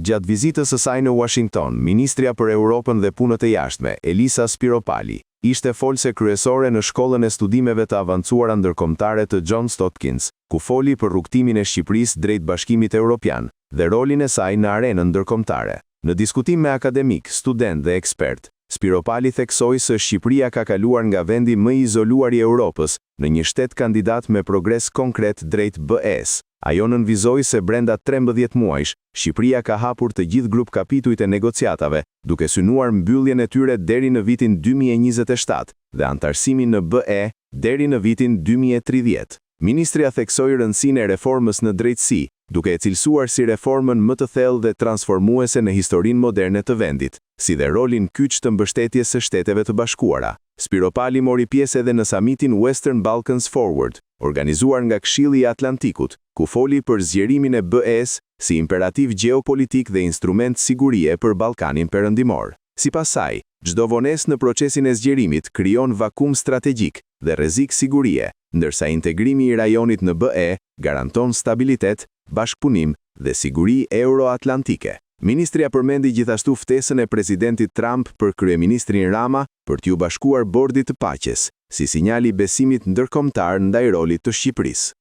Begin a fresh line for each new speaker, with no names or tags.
Gjatë vizitës së saj në Washington, Ministrja për Europën dhe Punët e Jashtme, Elisa Spiropali, ishte folse kryesore në Shkollën e Studimeve të Avancuara Ndërkombëtare të Johns Hopkins, ku foli për rrugtimin e Shqipërisë drejt Bashkimit Evropian dhe rolin e saj në arenën ndërkombëtare. Në diskutim me akademik, student dhe ekspert, Spiropali theksoi se Shqipëria ka kaluar nga vendi më i izoluar i Europës në një shtet kandidat me progres konkret drejt BE-s. Ajo nënvizoi se brenda 13 muajsh, Shqipëria ka hapur të gjithë grup kapitujt e negociatave, duke synuar mbylljen e tyre deri në vitin 2027 dhe antarësimin në BE deri në vitin 2030. Ministria theksoi rëndësinë e reformës në drejtësi, duke e cilësuar si reformën më të thellë dhe transformuese në historinë moderne të vendit, si dhe rolin kyç të mbështetjes së Shteteve të Bashkuara. Spiropali mori pjesë edhe në samitin Western Balkans Forward, organizuar nga Këshilli i Atlantikut, ku foli për zgjerimin e BE-s si imperativ gjeopolitik dhe instrument sigurie për Ballkanin Perëndimor. Sipas saj, çdo vonesë në procesin e zgjerimit krijon vakum strategjik dhe rrezik sigurie, ndërsa integrimi i rajonit në BE garanton stabilitet, bashkëpunim dhe siguri euro-atlantike. Ministria përmendi gjithashtu ftesën e presidentit Trump për kryeministrin Rama për t'u bashkuar bordit të paqes, si sinjali besimit ndërkombëtar ndaj rolit të Shqipërisë.